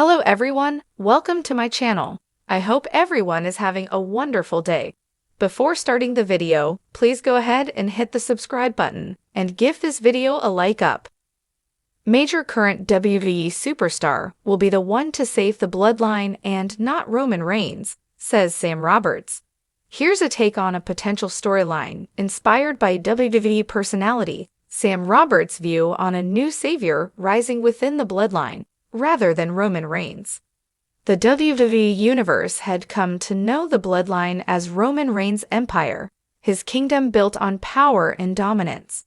Hello everyone, welcome to my channel. I hope everyone is having a wonderful day. Before starting the video, please go ahead and hit the subscribe button and give this video a like up. Major current WWE superstar will be the one to save the bloodline and not Roman Reigns, says Sam Roberts. Here's a take on a potential storyline inspired by WWE personality Sam Roberts' view on a new savior rising within the bloodline, rather than Roman Reigns. The WWE Universe had come to know the bloodline as Roman Reigns' empire, his kingdom built on power and dominance.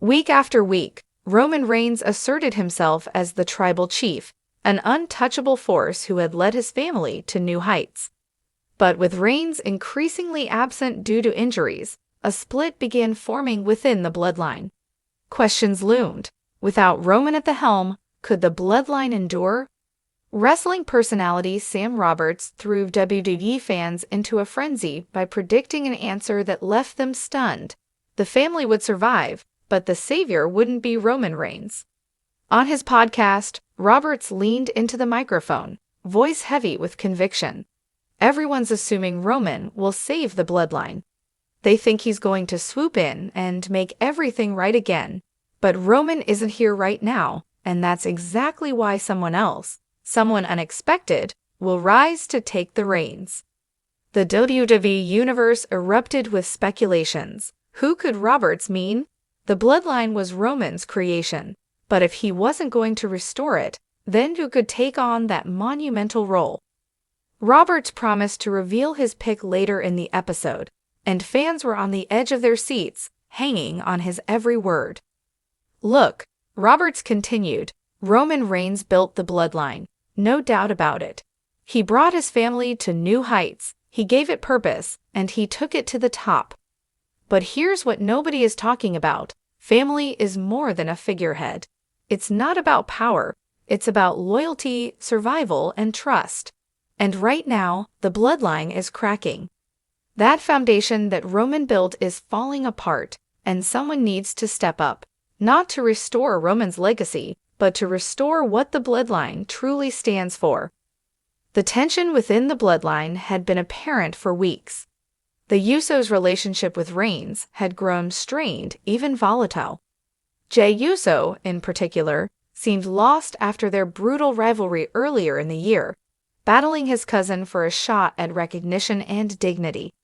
Week after week, Roman Reigns asserted himself as the tribal chief, an untouchable force who had led his family to new heights. But with Reigns increasingly absent due to injuries, a split began forming within the bloodline. Questions loomed. Without Roman at the helm, could the bloodline endure? Wrestling personality Sam Roberts threw WWE fans into a frenzy by predicting an answer that left them stunned. The family would survive, but the savior wouldn't be Roman Reigns. On his podcast, Roberts leaned into the microphone, voice heavy with conviction. Everyone's assuming Roman will save the bloodline. They think he's going to swoop in and make everything right again. But Roman isn't here right now, and that's exactly why someone else, someone unexpected, will rise to take the reins. The WWE Universe erupted with speculations. Who could Roberts mean? The bloodline was Roman's creation, but if he wasn't going to restore it, then who could take on that monumental role? Roberts promised to reveal his pick later in the episode, and fans were on the edge of their seats, hanging on his every word. Look, Roberts continued, Roman Reigns built the bloodline, no doubt about it. He brought his family to new heights, he gave it purpose, and he took it to the top. But here's what nobody is talking about. Family is more than a figurehead. It's not about power, it's about loyalty, survival, and trust. And right now, the bloodline is cracking. That foundation that Roman built is falling apart, and someone needs to step up. Not to restore Roman's legacy, but to restore what the bloodline truly stands for. The tension within the bloodline had been apparent for weeks. The Usos' relationship with Reigns had grown strained, even volatile. Jey Uso, in particular, seemed lost after their brutal rivalry earlier in the year, battling his cousin for a shot at recognition and dignity.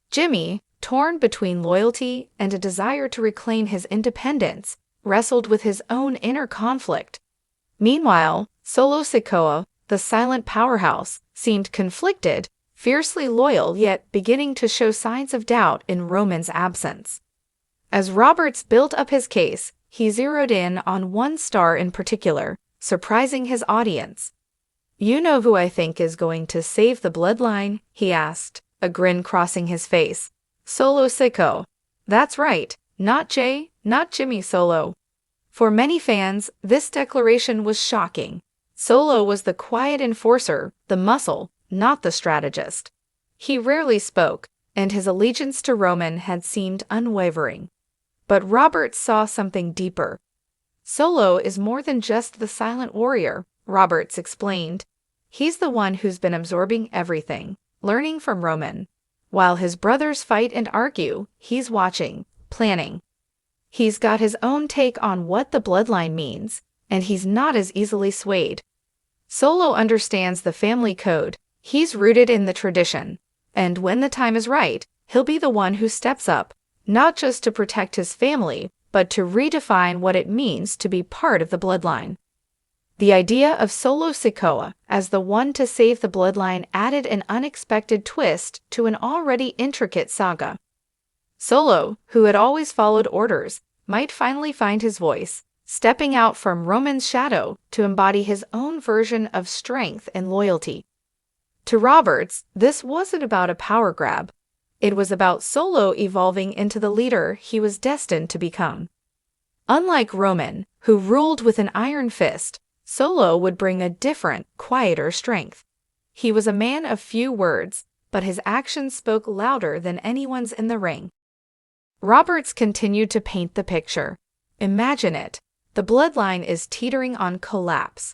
Jimmy, torn between loyalty and a desire to reclaim his independence, wrestled with his own inner conflict. Meanwhile, Solo Sikoa, the silent powerhouse, seemed conflicted, fiercely loyal yet beginning to show signs of doubt in Roman's absence. As Roberts built up his case, he zeroed in on one star in particular, surprising his audience. "You know who I think is going to save the bloodline?" he asked, a grin crossing his face. "Solo Sikoa." That's right, not Jey, not Jimmy Solo. For many fans, this declaration was shocking. Solo was the quiet enforcer, the muscle, not the strategist. He rarely spoke, and his allegiance to Roman had seemed unwavering. But Roberts saw something deeper. Solo is more than just the silent warrior, Roberts explained. He's the one who's been absorbing everything, learning from Roman. While his brothers fight and argue, he's watching, planning. He's got his own take on what the bloodline means, and he's not as easily swayed. Solo understands the family code, he's rooted in the tradition, and when the time is right, he'll be the one who steps up, not just to protect his family, but to redefine what it means to be part of the bloodline. The idea of Solo Sikoa as the one to save the bloodline added an unexpected twist to an already intricate saga. Solo, who had always followed orders, might finally find his voice, stepping out from Roman's shadow to embody his own version of strength and loyalty. To Roberts, this wasn't about a power grab. It was about Solo evolving into the leader he was destined to become. Unlike Roman, who ruled with an iron fist, Solo would bring a different, quieter strength. He was a man of few words, but his actions spoke louder than anyone's in the ring. Roberts continued to paint the picture. Imagine it. The bloodline is teetering on collapse.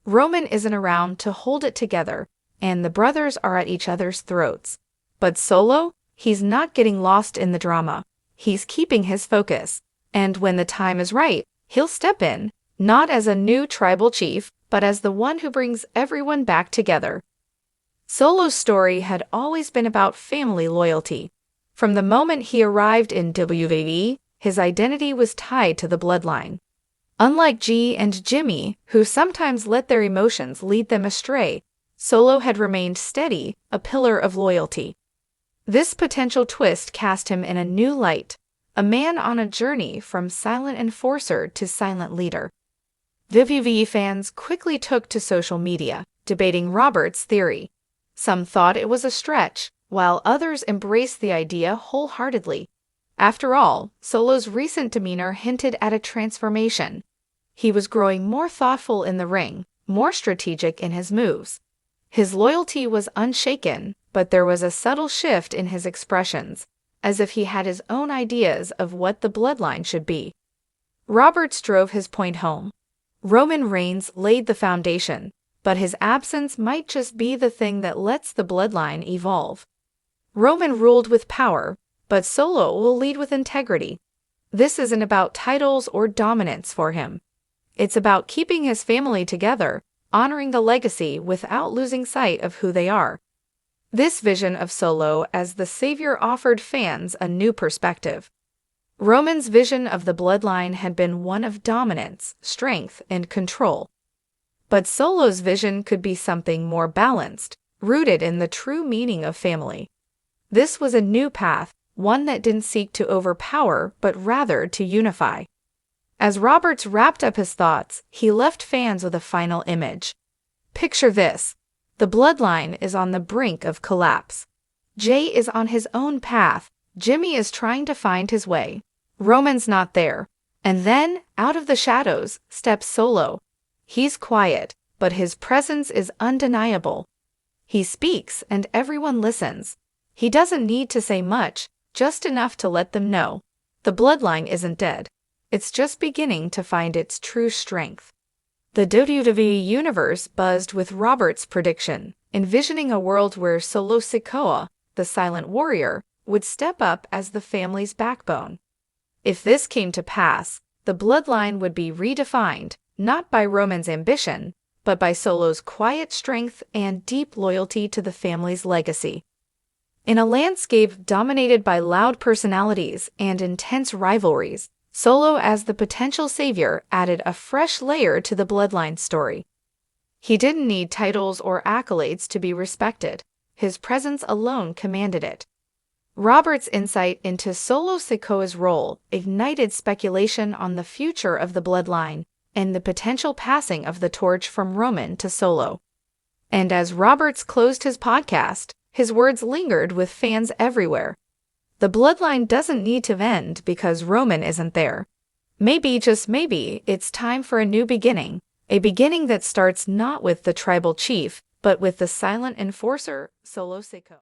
Roman isn't around to hold it together, and the brothers are at each other's throats. But Solo, he's not getting lost in the drama. He's keeping his focus. And when the time is right, he'll step in, not as a new tribal chief, but as the one who brings everyone back together. Solo's story had always been about family loyalty. From the moment he arrived in WWE, his identity was tied to the bloodline. Unlike G and Jimmy, who sometimes let their emotions lead them astray, Solo had remained steady, a pillar of loyalty. This potential twist cast him in a new light, a man on a journey from silent enforcer to silent leader. WWE fans quickly took to social media, debating Robert's theory. Some thought it was a stretch, while others embraced the idea wholeheartedly. After all, Solo's recent demeanor hinted at a transformation. He was growing more thoughtful in the ring, more strategic in his moves. His loyalty was unshaken, but there was a subtle shift in his expressions, as if he had his own ideas of what the bloodline should be. Roberts drove his point home. Roman Reigns laid the foundation, but his absence might just be the thing that lets the bloodline evolve. Roman ruled with power, but Solo will lead with integrity. This isn't about titles or dominance for him. It's about keeping his family together, honoring the legacy without losing sight of who they are. This vision of Solo as the savior offered fans a new perspective. Roman's vision of the bloodline had been one of dominance, strength, and control. But Solo's vision could be something more balanced, rooted in the true meaning of family. This was a new path, one that didn't seek to overpower but rather to unify. As Roberts wrapped up his thoughts, he left fans with a final image. Picture this. The bloodline is on the brink of collapse. Jay is on his own path. Jimmy is trying to find his way. Roman's not there. And then, out of the shadows, steps Solo. He's quiet, but his presence is undeniable. He speaks and everyone listens. He doesn't need to say much, just enough to let them know. The bloodline isn't dead. It's just beginning to find its true strength. The WWE Universe buzzed with Robert's prediction, envisioning a world where Solo Sikoa, the silent warrior, would step up as the family's backbone. If this came to pass, the bloodline would be redefined, not by Roman's ambition, but by Solo's quiet strength and deep loyalty to the family's legacy. In a landscape dominated by loud personalities and intense rivalries, Solo as the potential savior added a fresh layer to the bloodline story. He didn't need titles or accolades to be respected. His presence alone commanded it. Robert's insight into Solo Sikoa's role ignited speculation on the future of the bloodline and the potential passing of the torch from Roman to Solo. And as Roberts closed his podcast, his words lingered with fans everywhere. The bloodline doesn't need to end because Roman isn't there. Maybe, just maybe, it's time for a new beginning, a beginning that starts not with the tribal chief, but with the silent enforcer, Solo Sikoa.